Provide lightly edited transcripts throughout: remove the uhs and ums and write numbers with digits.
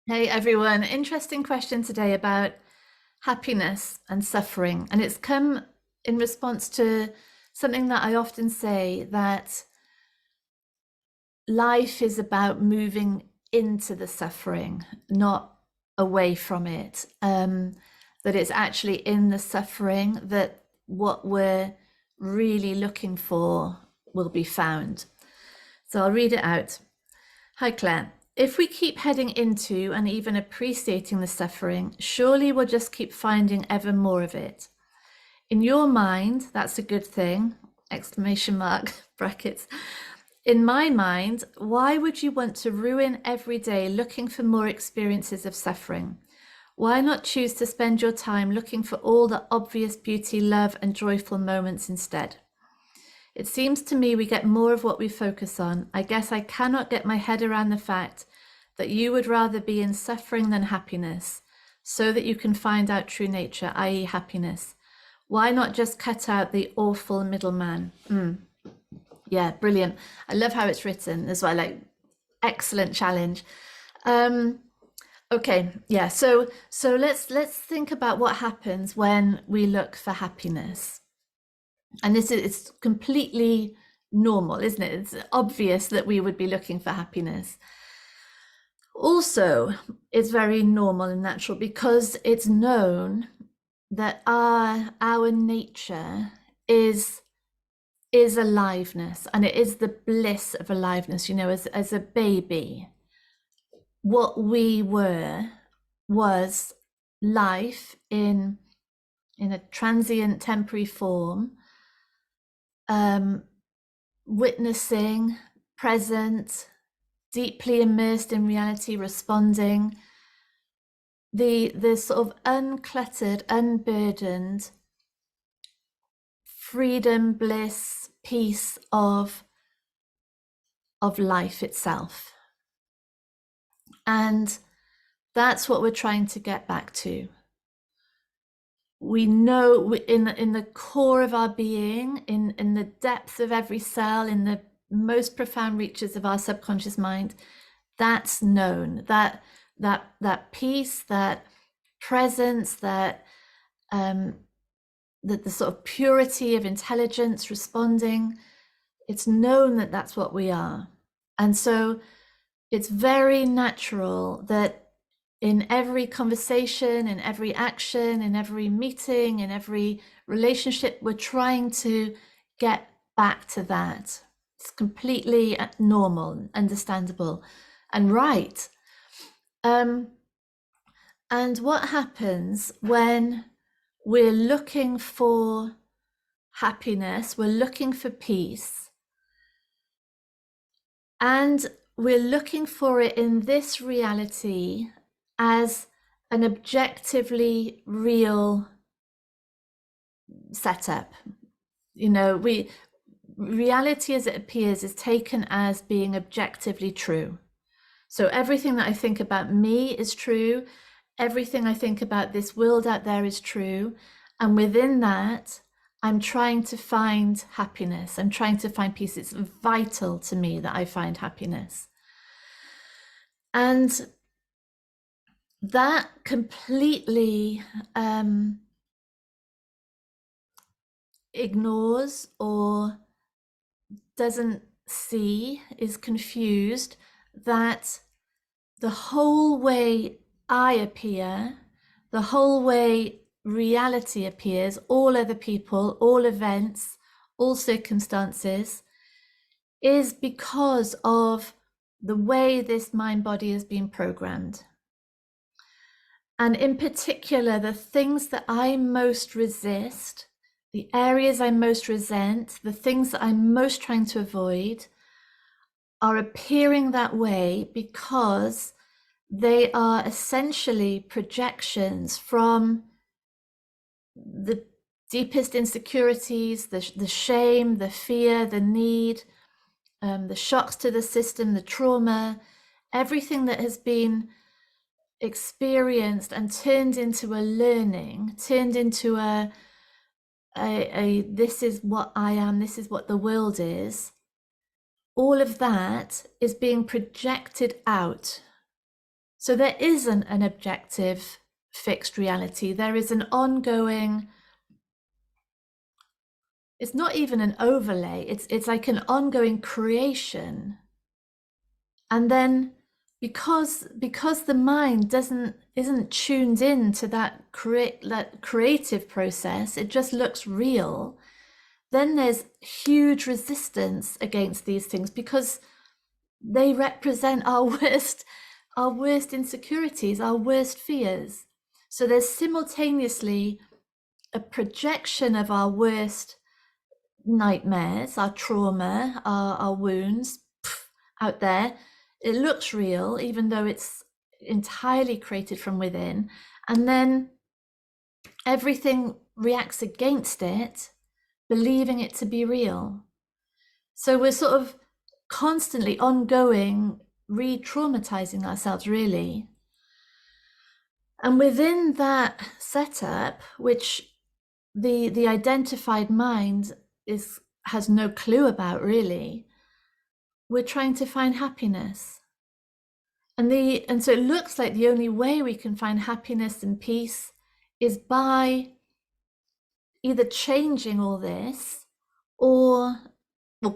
Hey everyone, interesting question today about happiness and suffering. And it's come in response to something that I often say, that life is about moving into the suffering, not away from it. That it's actually in the suffering that what we're really looking for will be found. So I'll read it out. Hi, Claire. If we keep heading into and even appreciating the suffering, surely we'll just keep finding ever more of it. In your mind, that's a good thing, exclamation mark, brackets. In my mind, why would you want to ruin every day looking for more experiences of suffering? Why not choose to spend your time looking for all the obvious beauty, love, and joyful moments instead? It seems to me we get more of what we focus on. I guess I cannot get my head around the fact that you would rather be in suffering than happiness, so that you can find out true nature, i.e. happiness. Why not just cut out the awful middleman? Yeah, brilliant. I love how it's written as well, like excellent challenge. Um, okay, yeah, so let's think about what happens when we look for happiness. And this is it's completely normal, isn't it? It's obvious that we would be looking for happiness. Also, it's very normal and natural because it's known that our nature is aliveness, and it is the bliss of aliveness. You know, as a baby, what we were was life in a transient temporary form, witnessing, present, deeply immersed in reality, responding, the sort of uncluttered, unburdened freedom, bliss, peace of life itself. And that's what we're trying to get back to. We know in the core of our being, in the depth of every cell, in the most profound reaches of our subconscious mind, that's known, that peace, that presence, that the sort of purity of intelligence responding. It's known that that's what we are. And so it's very natural that in every conversation, in every action, in every meeting, in every relationship, we're trying to get back to that. It's completely normal, understandable, and right. And what happens when we're looking for happiness, we're looking for peace, and we're looking for it in this reality as an objectively real setup. You know, reality as it appears is taken as being objectively true. So everything that I think about me is true. Everything I think about this world out there is true. And within that, I'm trying to find happiness. I'm trying to find peace. It's vital to me that I find happiness. And that completely ignores or doesn't see, is confused that the whole way I appear, the whole way reality appears, all other people, all events, all circumstances, is because of the way this mind body has been programmed. And in particular, the things that I most resist, the areas I most resent, the things that I'm most trying to avoid, are appearing that way because they are essentially projections from the deepest insecurities, the shame, the fear, the need, the shocks to the system, the trauma, everything that has been experienced and turned into a learning, turned into a this is what I am, this is what the world is. All of that is being projected out. So there isn't an objective fixed reality. There is an ongoing, it's not even an overlay, it's like an ongoing creation. And then because the mind isn't tuned in to that creative process, it just looks real, then there's huge resistance against these things because they represent our worst insecurities, our worst fears. So there's simultaneously a projection of our worst nightmares, our trauma, our wounds out there. It looks real, even though it's entirely created from within. And then everything reacts against it, believing it to be real. So we're sort of constantly ongoing re-traumatizing ourselves, really. And within that setup, which the identified mind has no clue about, really, we're trying to find happiness. And so it looks like the only way we can find happiness and peace is by either changing all this or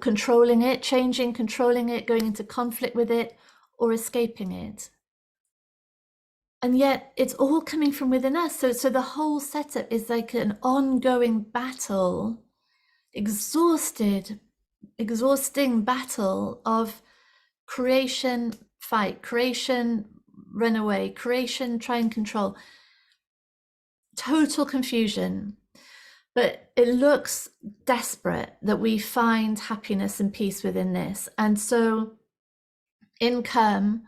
controlling it, changing, controlling it, going into conflict with it, or escaping it. And yet it's all coming from within us. So the whole setup is like an ongoing battle, exhausting battle of creation, fight, creation, run away, creation, try and control. Total confusion. But it looks desperate that we find happiness and peace within this. And so in come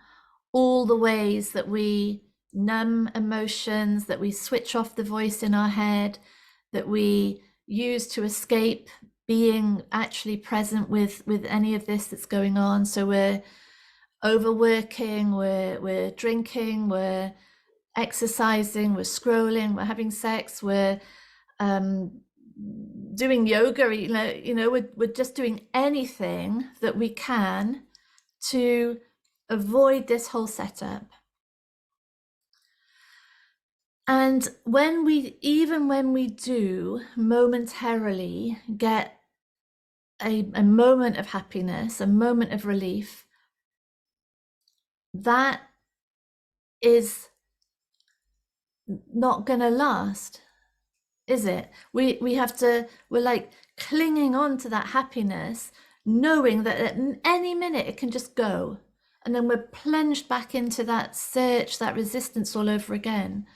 all the ways that we numb emotions, that we switch off the voice in our head, that we use to escape being actually present with any of this that's going on. So we're overworking, we're drinking, we're exercising, we're scrolling, we're having sex, we're doing yoga, we're just doing anything that we can to avoid this whole setup. And when we do momentarily get a moment of happiness, a moment of relief, that is not going to last, is it? We're like clinging on to that happiness, knowing that at any minute it can just go. And then we're plunged back into that search, that resistance all over again.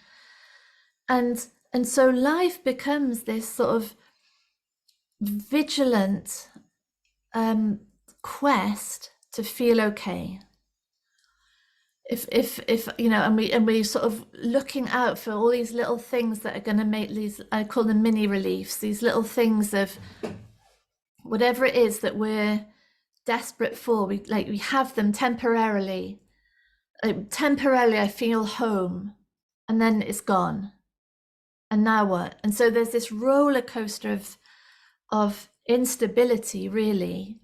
And so life becomes this sort of vigilant quest to feel okay. If and we sort of looking out for all these little things that are going to make these, I call them mini reliefs, these little things of whatever it is that we're desperate for. We have them temporarily. Temporarily I feel home, and then it's gone. And now what? And so there's this roller coaster of instability, really,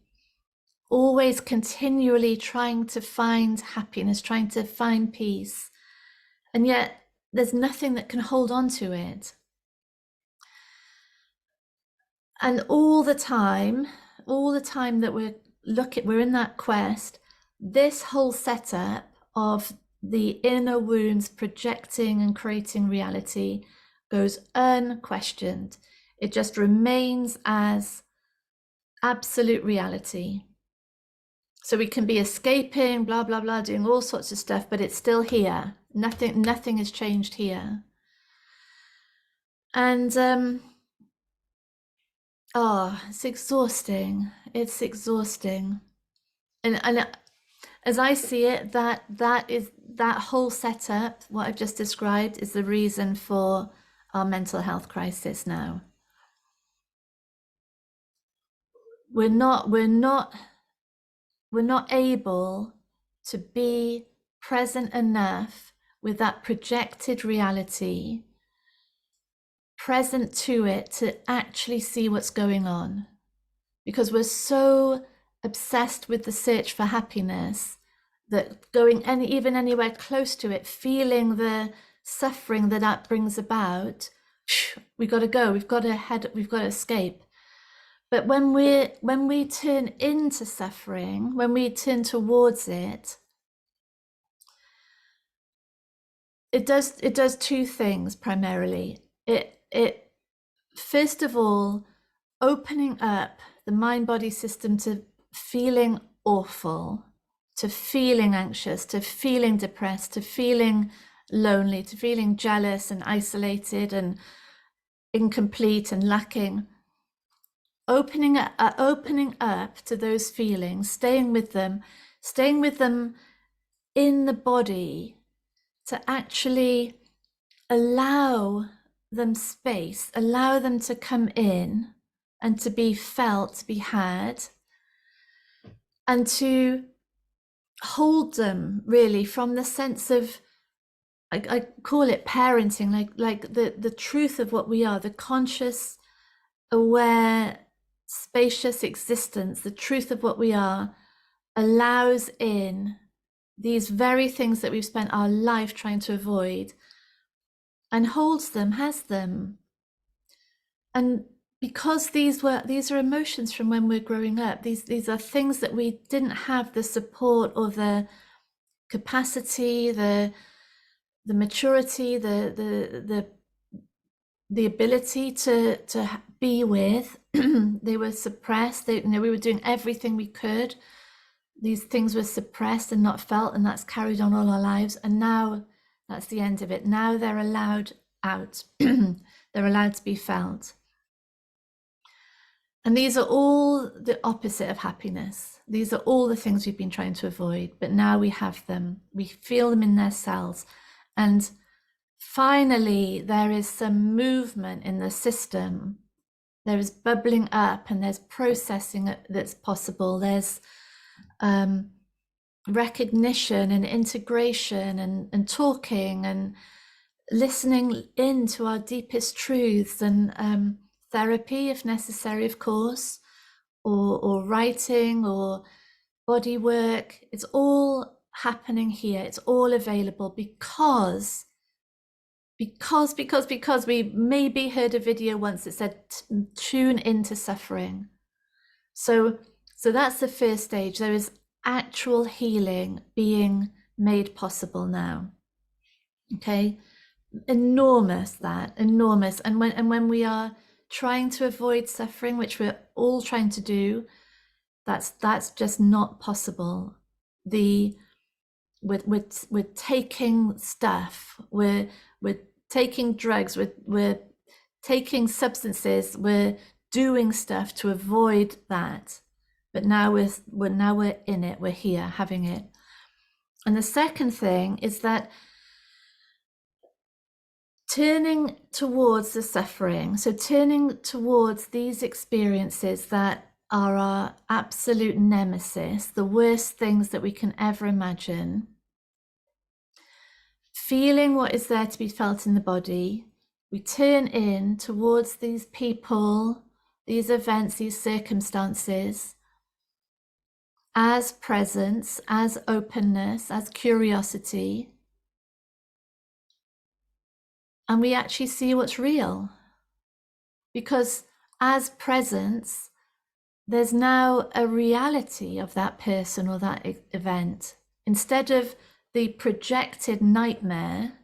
always continually trying to find happiness, trying to find peace. And yet there's nothing that can hold on to it. And all the time that we're in that quest, this whole setup of the inner wounds projecting and creating reality goes unquestioned. It just remains as absolute reality. So we can be escaping, blah, blah, blah, doing all sorts of stuff, but it's still here. Nothing has changed here. And it's exhausting. It's exhausting. And as I see it, that whole setup, what I've just described, is the reason for our mental health crisis now. We're not able to be present enough with that projected reality, present to it, to actually see what's going on, because we're so obsessed with the search for happiness that going even anywhere close to it, feeling the suffering that brings about, we got to go. We've got to head. We've got to escape. But when we turn into suffering, when we turn towards it, it does two things primarily. It first of all, opening up the mind body system to feeling awful, to feeling anxious, to feeling depressed, to feeling lonely, to feeling jealous and isolated and incomplete and lacking. Opening up to those feelings, staying with them in the body, to actually allow them space, allow them to come in and to be felt, to be had, and to hold them really from the sense of, I call it parenting, like the truth of what we are, the conscious, aware, spacious existence, the truth of what we are, allows in these very things that we've spent our life trying to avoid, and holds them, has them. And because these are emotions from when we're growing up, these are things that we didn't have the support or the capacity, the maturity, the ability to be with. They were suppressed. We were doing everything we could. These things were suppressed and not felt, and that's carried on all our lives. And now that's the end of it. Now they're allowed out. They're allowed to be felt. And these are all the opposite of happiness. These are all the things we've been trying to avoid, but now we have them. We feel them in their cells. And finally, there is some movement in the system. There is bubbling up and there's processing that's possible. There's recognition and integration and talking and listening into our deepest truths, and therapy if necessary, of course, or writing or body work. It's all happening here. It's all available because we maybe heard a video once that said tune into suffering. So that's the first stage. There is actual healing being made possible now. Okay, enormous. And when we are trying to avoid suffering, which we're all trying to do, that's just not possible. We're taking stuff, we're taking drugs, we're taking substances, we're doing stuff to avoid that. But now we're in it, we're here having it. And the second thing is that turning towards the suffering, so turning towards these experiences that are our absolute nemesis, the worst things that we can ever imagine, feeling what is there to be felt in the body, we turn in towards these people, these events, these circumstances, as presence, as openness, as curiosity, and we actually see what's real. Because as presence, there's now a reality of that person or that event. Instead of the projected nightmare,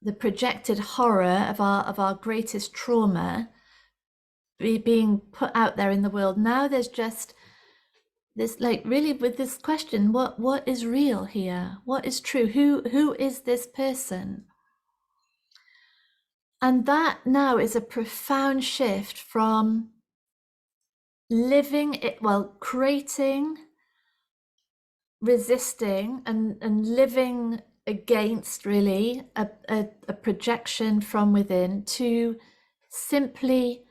the projected horror of our greatest trauma being put out there in the world, now there's just this, like, really with this question, what is real here? What is true? Who is this person? And that now is a profound shift from living it, creating, resisting, and living against really a projection from within, to simply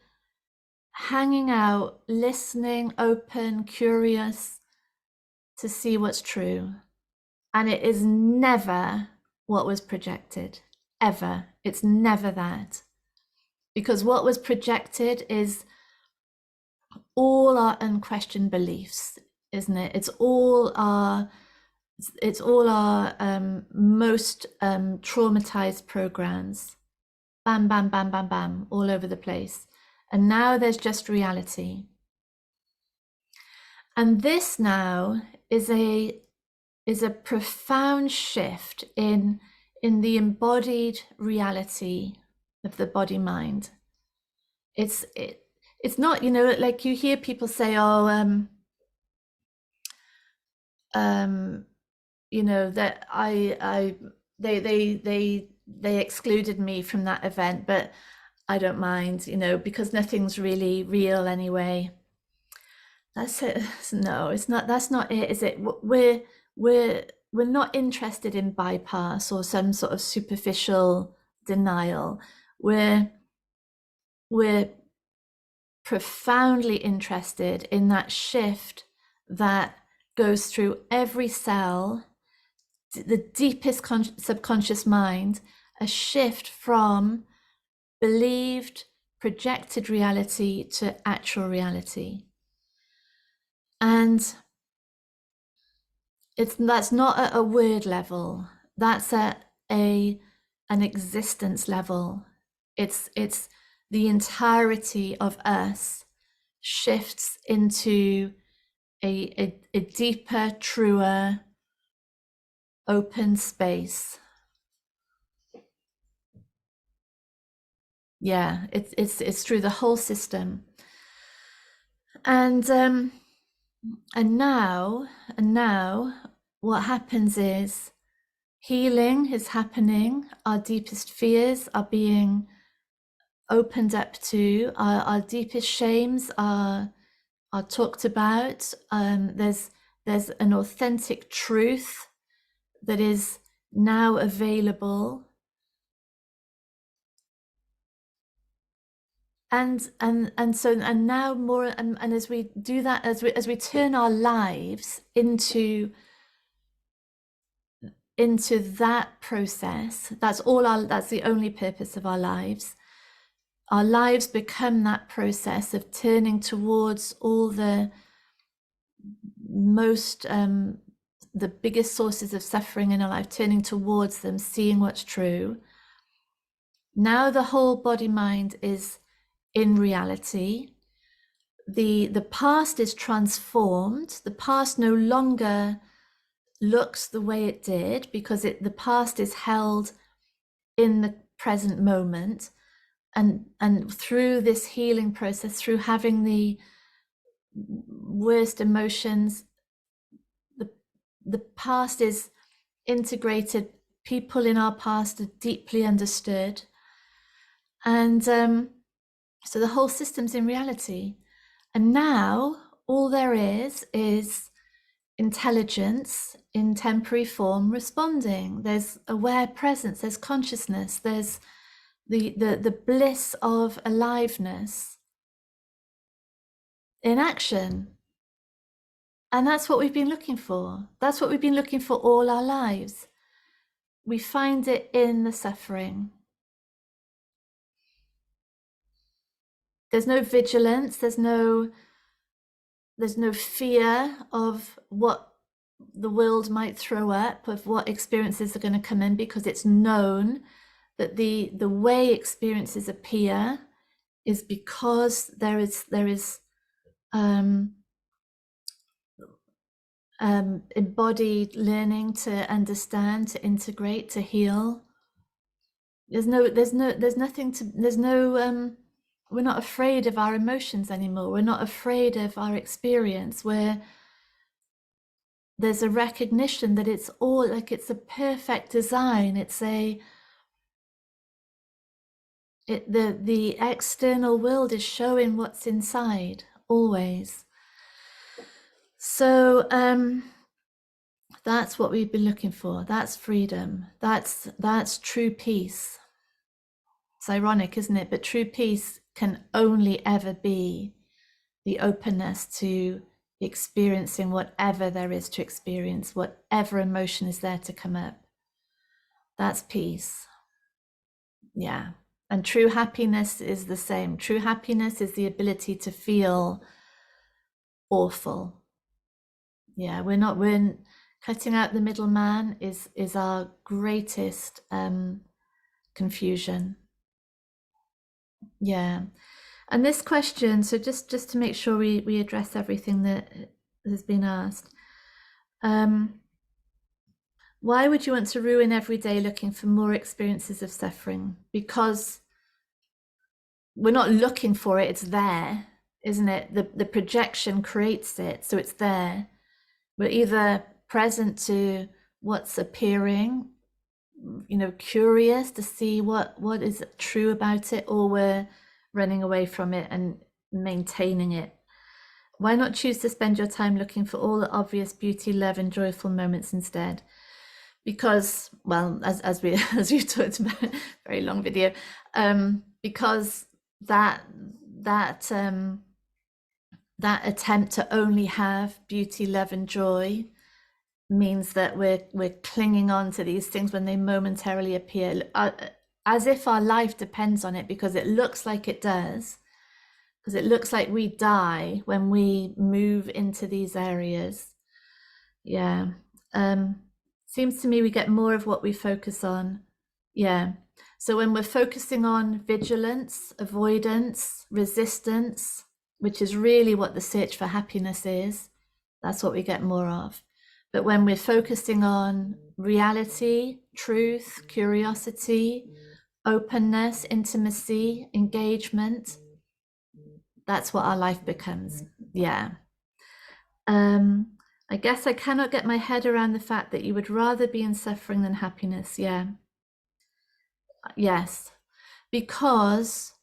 hanging out, listening, open, curious, to see what's true. And it is never what was projected, ever. It's never that. Because what was projected is all our unquestioned beliefs, isn't it? It's all our It's all our most traumatized programs. Bam, bam, bam, bam, bam, all over the place. And now there's just reality. And this now is a profound shift in the embodied reality of the body mind. It's not, like you hear people say, oh, that they excluded me from that event, but I don't mind, because nothing's really real anyway. That's it. No, it's not. That's not it, is it? We're not interested in bypass or some sort of superficial denial. We're profoundly interested in that shift that goes through every cell, the deepest subconscious mind, a shift from believed projected reality to actual reality. And that's not at a word level, that's at an existence level. It's the entirety of us shifts into a deeper, truer, open space. Yeah, it's through the whole system. And now what happens is healing is happening. Our deepest fears are being opened up to. Our deepest shames are talked about. There's an authentic truth that is now available. And now more, and as we do that, as we turn our lives into that process, that's the only purpose of our lives. Our lives become that process of turning towards all the most the biggest sources of suffering in our life, turning towards them, seeing what's true. Now the whole body mind is in reality. The past is transformed. The past no longer looks the way it did, because the past is held in the present moment. And through this healing process, through having the worst emotions, the past is integrated. People in our past are deeply understood. And so the whole system's in reality. And now all there is intelligence in temporary form responding. There's aware presence, there's consciousness, there's the bliss of aliveness in action. And that's what we've been looking for. That's what we've been looking for all our lives. We find it in the suffering. There's no vigilance, there's no fear of what the world might throw up, of what experiences are going to come in, because it's known that the way experiences appear is because there is embodied learning to understand, to integrate, to heal. There's nothing to, we're not afraid of our emotions anymore. We're not afraid of our experience. There's a recognition that it's all like, it's a perfect design. The external world is showing what's inside always. So that's what we've been looking for. That's freedom. That's true peace. It's ironic, isn't it? But true peace can only ever be the openness to experiencing whatever there is to experience, whatever emotion is there to come up. That's peace. Yeah. And true happiness is the same. True happiness is the ability to feel awful. Yeah, we're Cutting out the middleman is our greatest confusion. Yeah. And this question, so just to make sure we address everything that has been asked. Why would you want to ruin every day looking for more experiences of suffering? Because we're not looking for it, it's there, isn't it? The projection creates it, so it's there. We're either present to what's appearing, curious to see what is true about it, or we're running away from it and maintaining it. Why not choose to spend your time looking for all the obvious beauty, love, and joyful moments instead? Because, well, as we talked about, very long video, because that attempt to only have beauty, love, and joy means that we're clinging on to these things when they momentarily appear, as if our life depends on it, because it looks like it does, because it looks like we die when we move into these areas. Yeah. Seems to me we get more of what we focus on. Yeah. So when we're focusing on vigilance, avoidance, resistance, which is really what the search for happiness is, that's what we get more of. But when we're focusing on reality, truth, curiosity, openness, intimacy, engagement, that's what our life becomes. Yeah. I guess I cannot get my head around the fact that you would rather be in suffering than happiness. Yeah. Yes. Because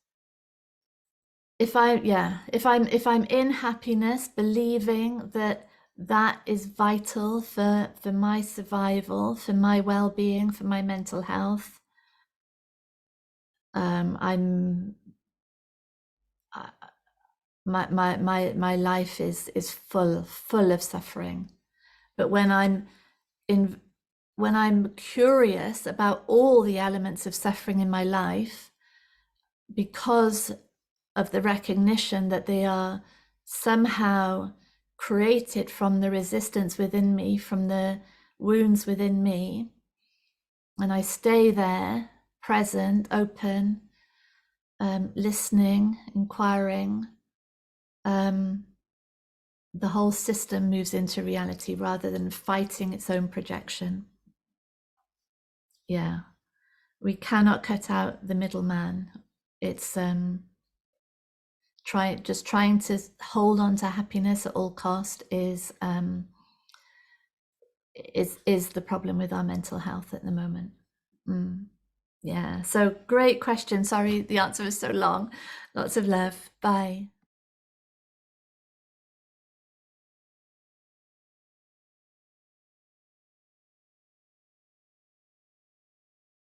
if I'm in happiness, believing that is vital for my survival, for my well-being, for my mental health, my life is full of suffering. But when I'm curious about all the elements of suffering in my life, because of the recognition that they are somehow created from the resistance within me, from the wounds within me, and I stay there, present, open, listening, inquiring, the whole system moves into reality rather than fighting its own projection. Yeah. We cannot cut out the middleman. It's trying to hold on to happiness at all cost is the problem with our mental health at the moment. Yeah. So great question. Sorry, the answer was so long. Lots of love. Bye.